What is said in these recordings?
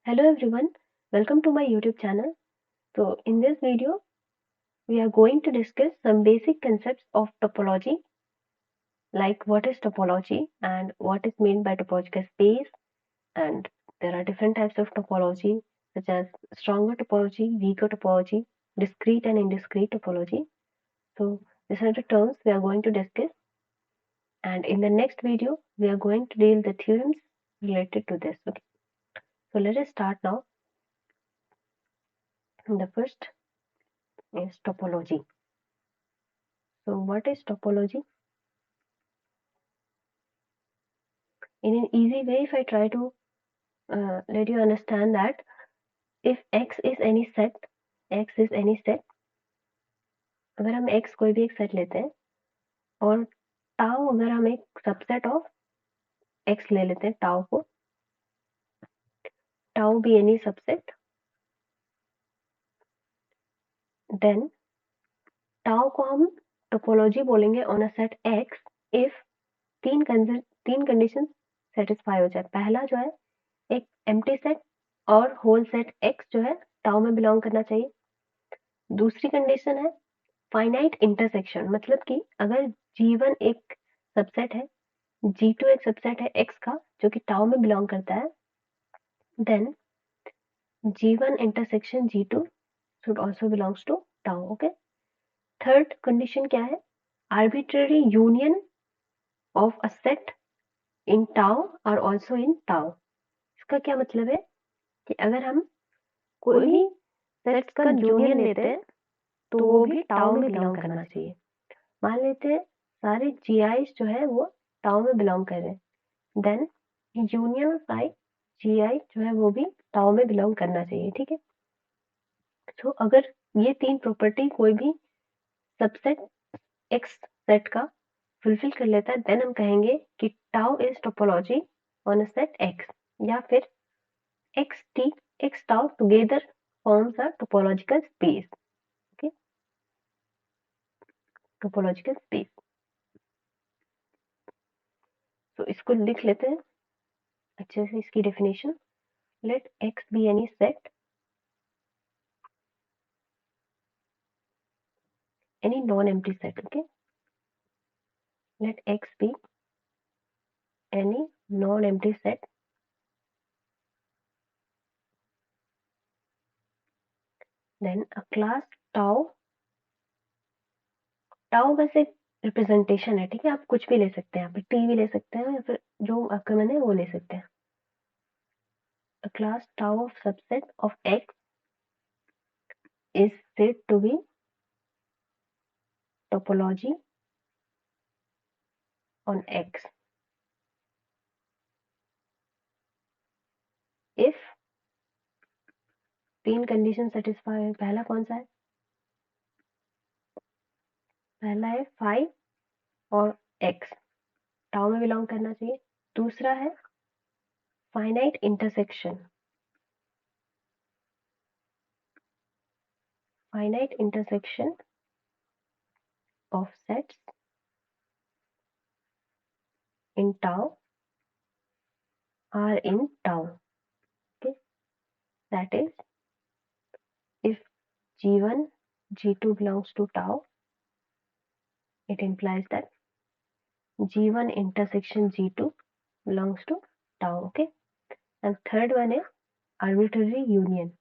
Hello everyone, welcome to my YouTube channel. So in this video, we are going to discuss some basic concepts of topology, like what is topology and what is meant by topological space. And there are different types of topology, such as stronger topology, weaker topology, discrete and indiscrete topology. So these are the terms we are going to discuss. And in the next video, we are going to deal the theorems related to this. Okay. So let us start now. The first is topology. So what is topology? In an easy way, if I try to let you understand that if x is any set, अगर हम x कोई भी एक set लेते हैं और tau अगर हम एक सबसेट ऑफ x ले लेते हैं, टाउ को, टाउ भी एनी सबसेट, देन टाउ को हम टोपोलॉजी बोलेंगे on a set x if तीन कंडीशन सेटिस्फाई हो जाए. पहला जो है एक एम्प्टी सेट और होल सेट x जो है टाउ में बिलोंग करना चाहिए. दूसरी कंडीशन है फाइनाइट इंटरसेक्शन, मतलब कि अगर G1 एक सबसेट है, G2 एक सबसेट है x का जो कि टाउ में बिलोंग करता है, then G1 intersection G2 should also belongs to tau. Okay. Third condition क्या है? Arbitrary union of a set in tau और ऑल्सो इन टाउ. इसका क्या मतलब है कि अगर हम कोई भी सेट्स का यूनियन लेते हैं तो वो भी टाउ में बिलोंग करना चाहिए. मान लेते हैं सारे GIs जो है वो टाउ में बिलोंग कर रहे हैं, then union of I GI जो है वो भी टाउ में बिलोंग करना चाहिए. ठीक है. तो अगर ये तीन प्रॉपर्टी कोई भी सबसेट एक्स सेट का फुलफिल कर लेता है, देन हम कहेंगे कि tau is topology on a set X, या फिर X T X tau together forms a topological space. Okay, topological space. तो इसको लिख लेते हैं अच्छे से, इसकी definition. Let X be any set, any non-empty set. Okay, let x be any non-empty set then a class tau. Tau बस एक रिप्रेजेंटेशन है. ठीक है, आप कुछ भी ले सकते हैं, यहाँ पे टी भी ले सकते हैं या फिर जो आपका मन है वो ले सकते हैं. a class tau of subset of x is said to be topology on x if तीन कंडीशन सेटिस्फाई है. पहला कौन सा है? पहला है फाई और x टाउ में बिलोंग करना चाहिए. दूसरा है finite intersection, finite intersection of sets in tau are in tau. Okay, that is if G1 G2 belongs to tau, it implies that G1 intersection G2 belongs to tau. Okay, and third one is arbitrary union,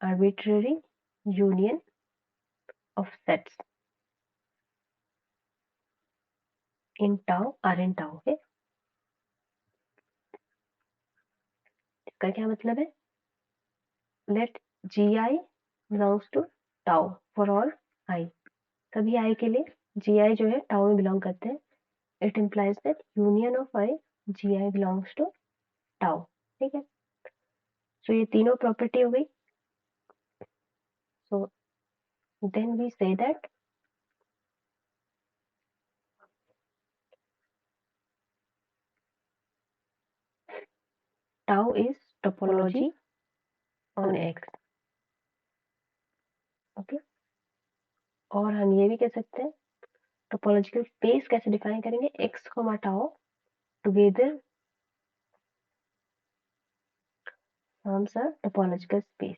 arbitrary union of sets in tau are in tau. Okay, इसका क्या मतलब है? let GI belongs to tau for all I, सभी I के लिए GI जो है tau में बिलोंग करते हैं. It implies that union of I GI belongs to tau. ठीक है. So ये तीनों प्रॉपर्टी हो गई. So then we say that tau is topology on x. Okay, और हम ये भी कह सकते हैं टोपोलॉजिकल स्पेस कैसे डिफाइन करेंगे? x, tau together forms a topological space.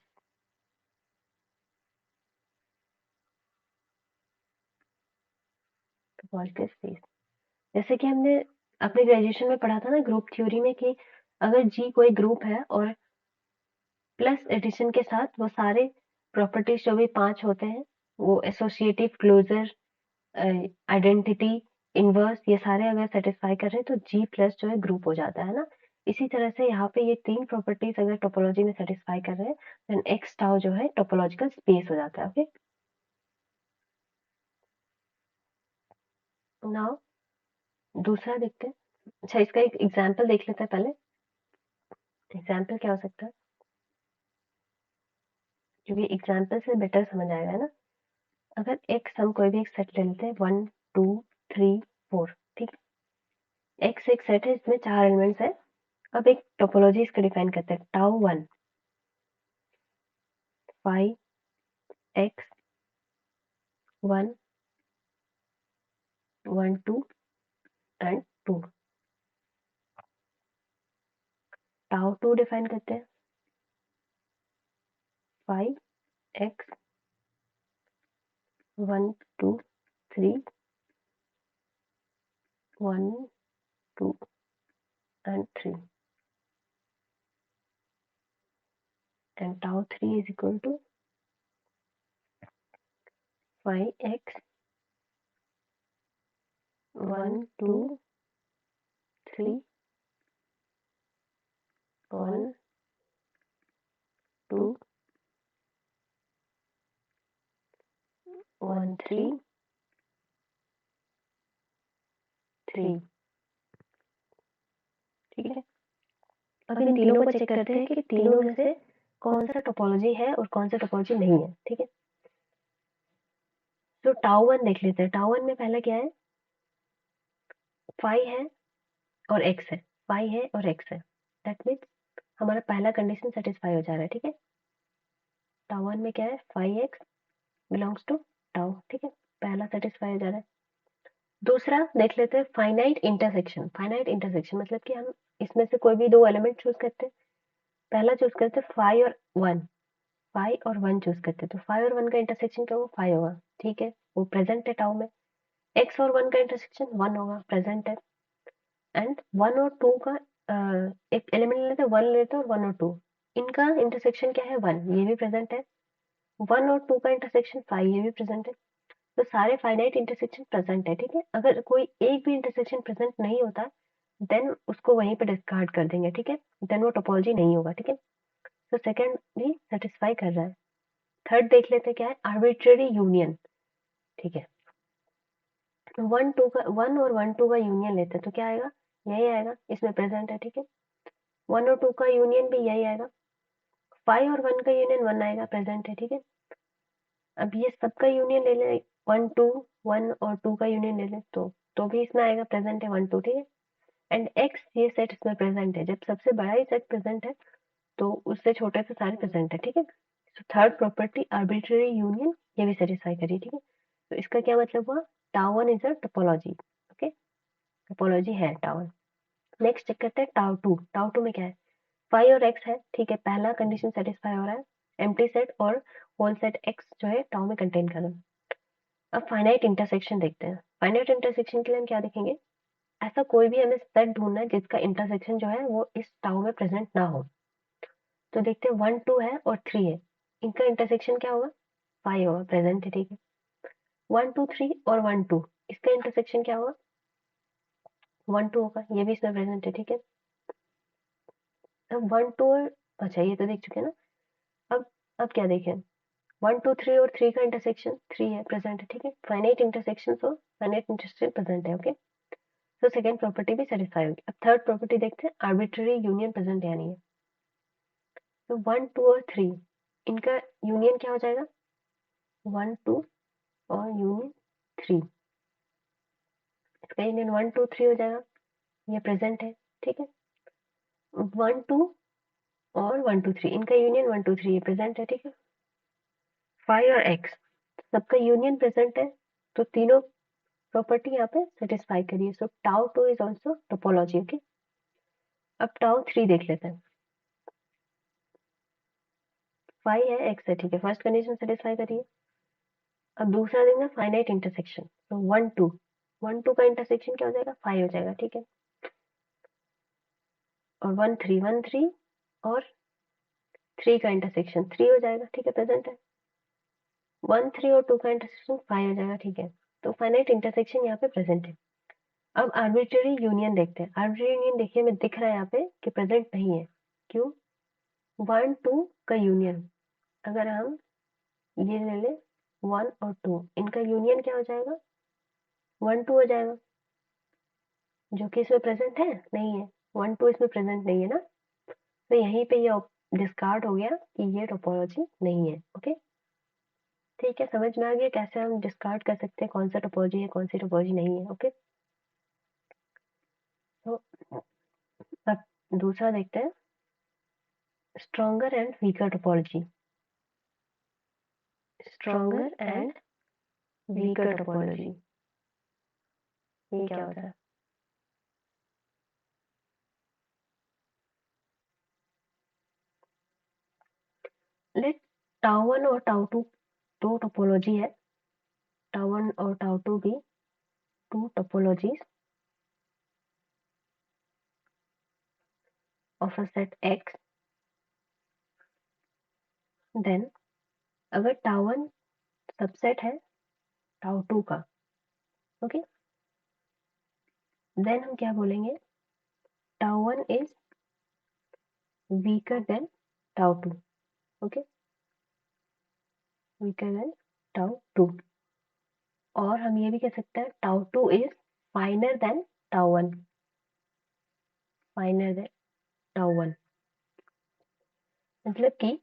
Topological space जैसे कि हमने अपने ग्रेजुएशन में पढ़ा था ना ग्रुप थ्योरी में कि अगर G कोई ग्रुप है और प्लस एडिशन के साथ वो सारे प्रॉपर्टीज जो भी 5 होते हैं वो एसोसिएटिव, क्लोजर, आइडेंटिटी, इनवर्स ये सारे अगर सेटिस्फाई कर रहे हैं तो G प्लस जो है ग्रुप हो जाता है ना। इसी तरह से यहाँ पे ये 3 प्रॉपर्टीज अगर टोपोलॉजी में सेटिस्फाई कर रहे हैं देन X टाउ जो है टोपोलॉजिकल स्पेस हो जाता है। ओके, नाउ दूसरा देखते हैं। अच्छा, इसका एक एग्जांपल देख लेते हैं पहले। एग्जांपल क्या हो सकता है, क्योंकि एग्जांपल से बेटर समझ आएगा ना। अगर x हम कोई भी एक सेट ले लेते हैं 1 2 3 4, ठीक है। x एक सेट है, इसमें 4 एलिमेंट्स है। अब एक टोपोलॉजी इसका डिफाइन करते हैं, tau 1 5 x 1 1 2 and 2। Tau 2 define करते हैं 5 x 1 2 3 1 2 and 3 and tau 3 is equal to 5x 1 2 3 1 2 1 3 3। ठीक है, अब इन तीनों को चेक करते हैं कि तीनों में से कौन सा टोपोलॉजी है और कौन सा टोपोलॉजी नहीं है। ठीक है, तो टाउ 1 देख लेते हैं। टाउ 1 में पहला क्या है, 5 है और x है। 5 है और x है, दैट मीन्स हमारा पहला कंडीशन सेटिस्फाई हो जा रहा है। ठीक है, टाउ 1 में क्या है, 5x बिलोंग्स टू टाउ। ठीक है, पहला सेटिस्फाई हो जा रहा है। दूसरा देख लेते हैं, फाइनाइट इंटरसेक्शन। फाइनाइट इंटरसेक्शन मतलब कि हम इसमें से कोई भी 2 एलिमेंट चूज करते हैं। पहला चूज करते हैं 5 और 1, 5 और 1 चूज करते हैं, तो 5 और 1 का इंटरसेक्शन क्या होगा, 5 होगा। ठीक है, वो प्रेजेंट है टाउ में। x और 1 का इंटरसेक्शन 1 होगा, प्रेजेंट है। एंड 1 और 2 का एक एलिमेंट लेते हैं, 1 लेते हैं और 1 और 2, इनका इंटरसेक्शन क्या है, 1, ये भी प्रेजेंट है। 1 और 2 का इंटरसेक्शन 5, ये भी प्रेजेंट है। तो सारे फाइनाइट इंटरसेक्शन प्रेजेंट है। ठीक है, अगर कोई एक भी इंटरसेक्शन प्रेजेंट नहीं होता देन उसको वहीं पे डिस्कार्ड कर देंगे। ठीक है, देन वो टोपोलॉजी नहीं होगा। ठीक है, तो सेकंड भी सेटिस्फाई कर रहा है। थर्ड देख लेते हैं क्या है, आर्बिट्रेरी यूनियन। ठीक है, 1 और 1 2 का यूनियन लेते हैं तो क्या आएगा, यही आएगा, इसमें प्रेजेंट है। ठीक है, 1 और 2 का यूनियन भी यही आएगा। 5 और 1 का यूनियन 1 आएगा, प्रेजेंट है। ठीक है, अब ये सबका यूनियन ले लें, 1 2 1 और 2 का यूनियन ले लें तो भी इसमें आएगा, प्रेजेंट है 1 2। ठीक है, एंड एक्स ये सेट इसमें प्रेजेंट है। जब सबसे बड़ा ही सेट प्रेजेंट है तो उससे छोटे से सारे प्रेजेंट है। ठीक है, तो थर्ड प्रॉपर्टी आर्बिट्रेरी यूनियन ये भी सेटिस्फाई करिए। ठीक है, तो इसका क्या मतलब हुआ, tau 1 is a topology. Okay, topology है टाउ 1। नेक्स्ट चेक करते हैं टाउ 2। टाउ 2 में क्या है, 5 और x है। ठीक है, पहला कंडीशन सेटिस्फाई हो रहा है, एम्प्टी सेट और होल सेट x जो है टाउ में कंटेन कर रहा है। अब फाइनाइट इंटरसेक्शन देखते हैं। फाइनाइट इंटरसेक्शन के लिए हम क्या देखेंगे, ऐसा कोई भी हमें सेट ढूंढना है जिसका इंटरसेक्शन जो है वो इस टाउ में प्रेजेंट ना हो। तो देखते हैं 1 2 है और 3 है, इनका इंटरसेक्शन क्या होगा, 5 होगा, प्रेजेंट है। ठीक है, 1 2 3 और 1 2, इसका इंटरसेक्शन क्या होगा, 1 2 होगा, ये भी इसमें प्रेजेंट है। ठीक है, अब 1 2 और, अच्छा ये तो देख चुके हैं ना। अब क्या देखें, 1 2 3 और 3 का इंटरसेक्शन 3 है, प्रेजेंट है। ठीक है, फाइनाइट इंटरसेक्शन और फाइनाइट इंटरसेक्शन प्रेजेंट है। ओके, तो सेकंड प्रॉपर्टी भी सेटिस्फाई होगी। अब थर्ड प्रॉपर्टी देखते हैं, आर्बिट्ररी यूनियन प्रेजेंट है या नहीं है। तो 1 2 और 3, इनका यूनियन क्या हो जाएगा, 1 2 और यूनियन 3, इसका यूनियन 1 2 3 हो जाएगा, ये प्रेजेंट है। ठीक है, 1 2 और 1 2 3, इनका यूनियन 1 2 3, ये प्रेजेंट है। ठीक है, 5 और x सबका यूनियन प्रेजेंट है, तो तीनों प्रॉपर्टी यहाँ पे सेटिस्फाई करिए। सो tau 2 is also topology. Okay, अब टाउ 3 देख लेते हैं। फाई है एक्स है, ठीक है, फर्स्ट कंडीशन सेटिस्फाई करिए। अब दूसरा देखना फाइनाइट इंटरसेक्शन, तो 1 2 का इंटरसेक्शन क्या हो जाएगा, 5 हो जाएगा, ठीक है। और 1 3 और 3 का इंटरसेक्शन 3 हो जाएगा, ठीक है, प्रेजेंट है। 1 3 और 2 का इंटरसेक्शन 5 हो जाएगा, ठीक है। तो फाइनाइट इंटरसेक्शन यहाँ पे प्रेजेंट है। अब आर्बिट्रेरी यूनियन देखते हैं। आर्बिट्रेरी यूनियन देखिए, हमें दिख रहा है यहाँ पे कि प्रेजेंट नहीं है। क्यों? 1 2 का यूनियन, अगर हम ये ले ले 1 और 2, इनका यूनियन क्या हो जाएगा, 1 2 हो जाएगा, जो कि इसमें प्रेजेंट है नहीं है। 1 2 इसमें प्रेजेंट नहीं है ना, तो यहीं पे ये डिस्कार्ड हो गया कि ये टोपोलॉजी नहीं है। ओके, ठीक है, समझ में आ गया कैसे हम डिस्कार्ड कर सकते हैं कौन सा टोपोलॉजी है कौन सी टोपोलॉजी नहीं है। ओके, तो अब दूसरा देखते हैं, stronger and weaker topology. Stronger and weaker topology, ये क्या होता है? लेट टाउ 1 और टाउ 2 दो टोपोलॉजी है, टाउ 1 और टाउ 2 भी two topologies of a set X. Then अगर टाउ 1 सबसेट है टाउ 2 का, ओके, देन हम क्या बोलेंगे, tau 1 is weaker than tau 2, okay, weaker than tau 2। और हम ये भी कह सकते हैं tau 2 is finer than tau 1, finer than tau 1। मतलब कि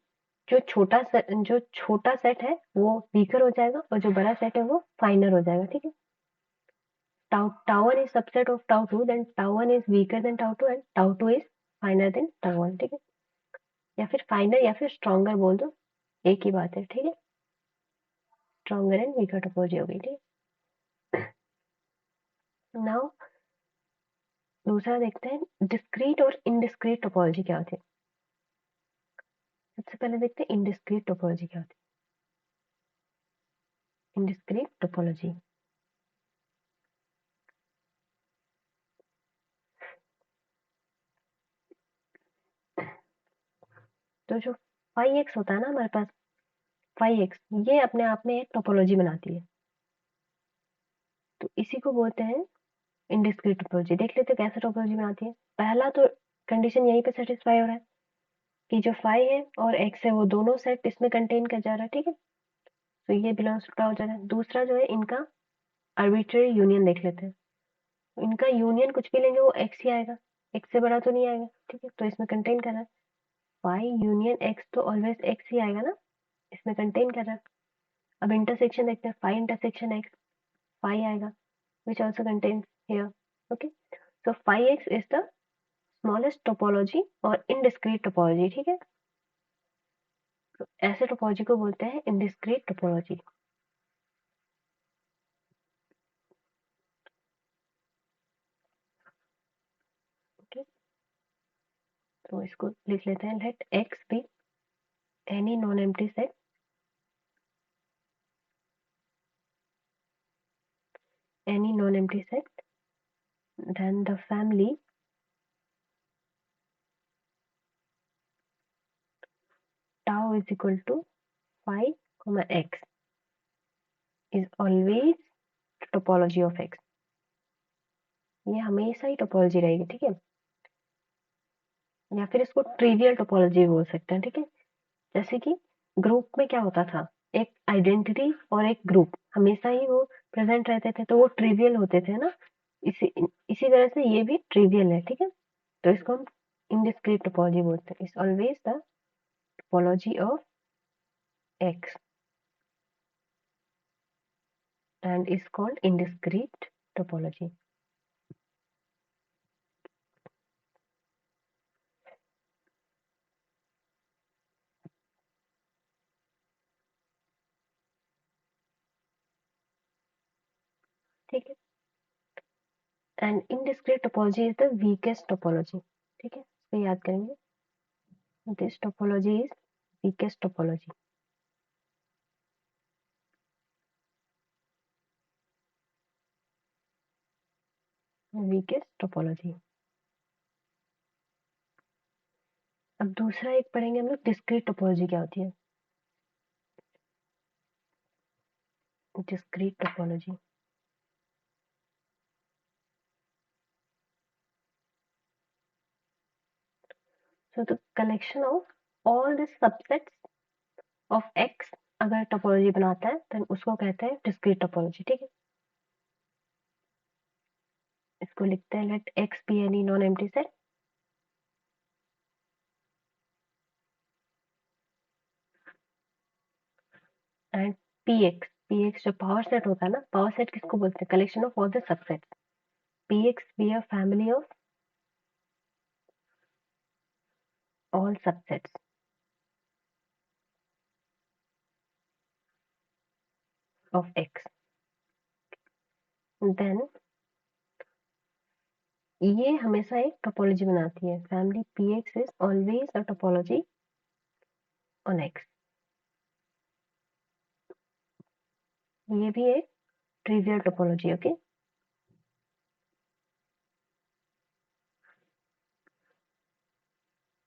जो छोटा सेट है वो वीकर हो जाएगा और जो बड़ा सेट है वो फाइनर हो जाएगा, ठीक है। Tau 1 is subset of tau 2, then tau 1 is weaker than tau 2 and tau 2 is finer than tau 1, ठीक है। या फिर फाइनर या फिर स्ट्रॉन्गर बोल दो, एक ही बात है, ठीक है। स्ट्रॉन्गर एंड वीकर टोपोलॉजी हो गई, ठीक है। नाउ दूसरा देखते हैं, डिस्क्रीट और इनडिस्क्रीट टोपोलॉजी क्या होती है। सबसे पहले देखते हैं इनडिस्क्रीट टोपोलॉजी क्या होती है। इनडिस्क्रीट टोपोलॉजी, तो जो 5x होता है ना हमारे पास, 5x ये अपने आप में एक टोपोलॉजी बनाती है, तो इसी को बोलते हैं इनडिस्क्रीट टोपोलॉजी। देख लेते हैं कैसे टोपोलॉजी बनाती है। पहला तो कंडीशन यहीं पे सेटिस्फाई हो रहा है कि जो 5 है और x है वो दोनों सेट इसमें कंटेन कर जा रहा है, ठीक है, तो ये बिलोंग्स टू हो जा रहा है। दूसरा जो है इनका आर्बिट्रेरी यूनियन देख लेते हैं, इनका यूनियन कुछ भी लेंगे वो x ही आएगा, x से बड़ा तो नहीं आएगा, ठीक है, तो इसमें कंटेन कर रहा है। 5 यूनियन x तो ऑलवेज x ही आएगा ना, इसमें कंटेन कर रहा है। अब इंटरसेक्शन देखते हैं, 5 इंटरसेक्शन x 5 आएगा, which also contains here, okay, so 5x is the smallest topology और indiscrete topology, ठीक है। तो ऐसे टोपोलॉजी को बोलते हैं indiscrete topology, ओके। तो इसको लिख लेते हैं, let x be any non-empty set, any non-empty set, then the family tau is equal to 5, x is always topology of x, ये हमेशा ही टोपोलॉजी रहेगी, ठीक है। या फिर इसको ट्रिवियल टोपोलॉजी बोल सकते हैं, ठीक है। जैसे कि ग्रुप में क्या होता था, एक आइडेंटिटी और एक ग्रुप हमेशा ही वो प्रेजेंट रहते थे, तो वो ट्रिवियल होते थे ना, इसी इसी तरह से ये भी ट्रिवियल है, ठीक है। तो इसको हम इनडिस्क्रीट टोपोलॉजी बोलते हैं, is always the topology of X and is called indiscrete topology, ठीक है। And indiscrete topology is the weakest topology, ठीक है, इसको याद करेंगे। This topology is weakest topology. weakest topology. अब दूसरा एक पढ़ेंगे हम लोग, डिस्क्रीट टोपोलॉजी क्या होती है। Discrete topology so the collection of all the subsets of x अगर टोपोलॉजी बनाता है तो उसको कहते हैं डिस्क्रीट टोपोलॉजी। ठीक है, इसको लिखते हैं let x be any non empty set and px जो पावर सेट होता है ना, पावर सेट किसको बोलते हैं, collection of all the subsets. px be a family of all subsets of x, then ये हमेशा एक टोपोलॉजी बनाती है। Family px is always a topology on x। ये भी एक trivial topology. Okay,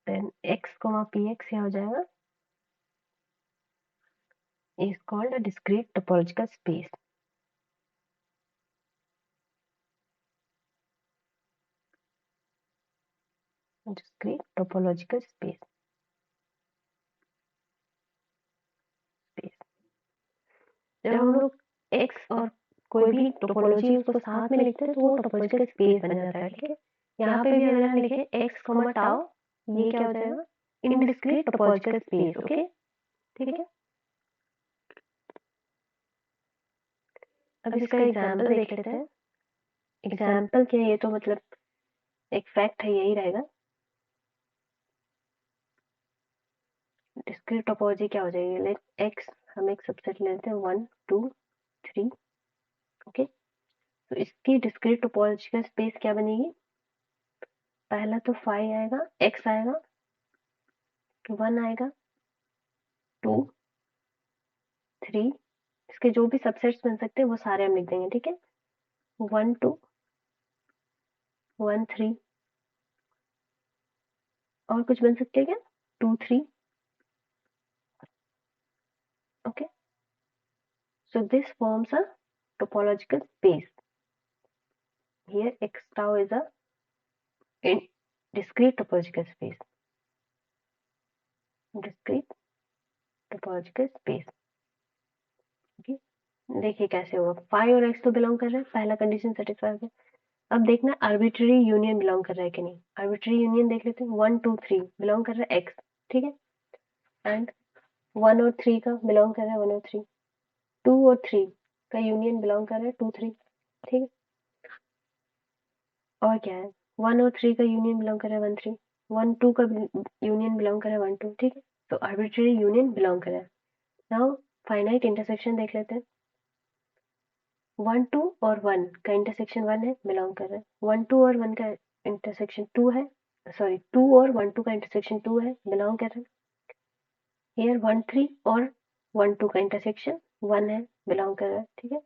then x, px क्या हो जाएगा, is called a discrete topological space। discrete topological space जब हम लोग x और कोई भी टोपोलॉजी उसको साथ में लिखते हैं तो वो टोपोलॉजिकल स्पेस बन जाता है। ठीक है, यहाँ पे भी अगर हम लिखे x, टाउ, ये क्या हो जाएगा, इनडिस्क्रीट टोपोलॉजिकल स्पेस। ओके, ठीक है, अब इसका एग्जांपल देख लेते हैं। एग्जांपल क्या है, ये तो मतलब एक फैक्ट है, यही रहेगा। डिस्क्रीट टोपोलॉजी क्या हो जाएगी, लेट x, हम एक सबसेट लेते हैं 1 2 3। ओके, तो इसकी डिस्क्रीट टोपोलॉजिकल स्पेस क्या बनेगी, पहला तो 5 आएगा, x आएगा, 1 आएगा, 2 3, इसके जो भी सबसेट्स बन सकते हैं वो सारे हम लिख देंगे। ठीक है, 1 2 1 3, और कुछ बन सकते हैं क्या, 2 3। Okay, so this forms a topological space। Here x tau is a discrete topological space। discrete topological space। okay? देखिए कैसे होगा, 5 और x तो बिलोंग कर रहे हैं, पहला कंडीशन सेटिस्फाई हो गया। अब देखना आर्बिट्ररी यूनियन बिलोंग कर रहा है कि नहीं। आर्बिट्ररी यूनियन देख लेते हैं, 1 2 3 बिलोंग कर रहा है x। ठीक है, एंड 1 और 3 का बिलोंग कर रहा है 1 और 3, 2 और 3 का यूनियन बिलोंग कर रहा है 2 3। ठीक है, और क्या है, 1 और 3 का यूनियन बिलोंग कर रहा है 1 3, 1 2 का यूनियन बिलोंग कर रहा है 1 2। ठीक है, तो आर्बिट्ररी यूनियन बिलोंग कर रहा है। नाउ फाइनाइट इंटरसेक्शन देख लेते हैं, 1 2 और 1 का इंटरसेक्शन 1 है, बिलोंग कर रहा है। 1 2 और 1 का इंटरसेक्शन 2 है, सॉरी 2 और 1 2 का इंटरसेक्शन 2 है, बिलोंग कर रहा है। हियर 1 3 और 1 2 का इंटरसेक्शन 1 है, बिलोंग कर रहा है। ठीक है,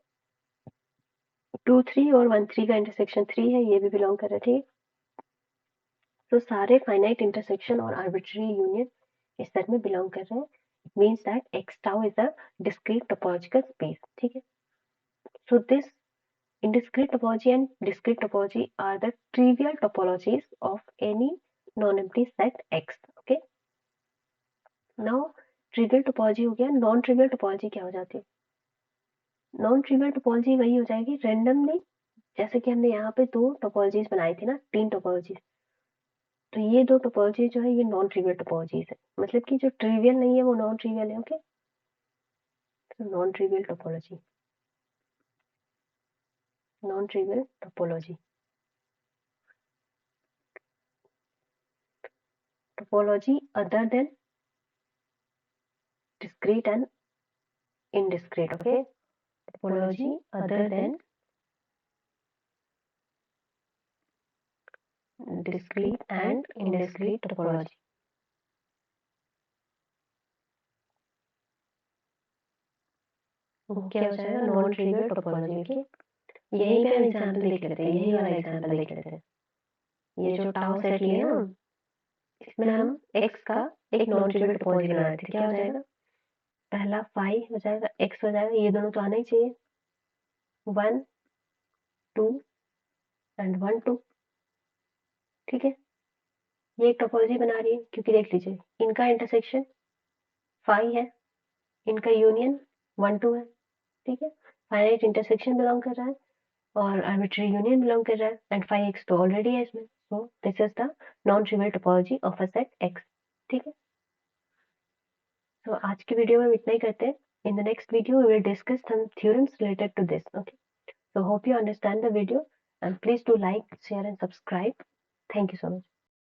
2 3 और 1 3 का इंटरसेक्शन 3 है, ये भी बिलोंग कर रहा है। ठीक है, तो सारे फाइनाइट इंटरसेक्शन और आर्बिट्ररी यूनियन इस सेट में बिलोंग कर रहे हैं। Means that x tau is a discrete topological space। ठीक है, so this indiscrete topology and discrete topology are the trivial topologies of any non-empty set x। okay, now trivial topology हो गया। Non trivial topology क्या हो जाती है, non trivial topology वही हो जाएगी रेंडमली, जैसे कि हमने यहाँ पे दो टोपोलॉजीज बनाई थी ना, 3 टोपोलॉजीज, तो ये दो टोपोलॉजी जो है ये नॉन ट्रिवियल टोपोलॉजीज है। मतलब कि जो ट्रिवियल नहीं है वो नॉन ट्रिवियल है। ओके, तो non trivial topology, non trivial topology, topology other than discrete and indiscrete. Okay, topology other than discrete and indiscrete topology। वो क्या हो जाएगा, नॉन ट्रिवियल टोपोलॉजी। ओके, यहीं पे हम एग्जाम्पल देख लेते हैं, यही वाला एग्जाम्पल देख लेते हैं। ये जो टाउ सेट लिया ना, इसमें हम x का एक नॉन ट्रिवियल टोपोलॉजी बना रहे थे। क्या हो जाएगा, पहला फाइव हो जाएगा, x हो जाएगा, ये दोनों तो आना ही चाहिए, 1 2 एंड 1 2। ठीक है, ये एक टोपोलॉजी बना रही है, क्योंकि देख लीजिए इनका इंटरसेक्शन 5 है, इनका यूनियन 1 2 है। ठीक है, फाइनाइट इंटरसेक्शन बिलोंग कर रहा है और आर्बिट्री यूनियन बिलोंग कर रहा है, एंड 5x तो ऑलरेडी है इसमें, so this is the non trivial topology of a set x। ठीक है, तो आज की वीडियो में हम इतना ही करते हैं। In the next video we will discuss some theorems related to this. Okay, so hope you understand the video and please do like, share and subscribe. Thank you so much.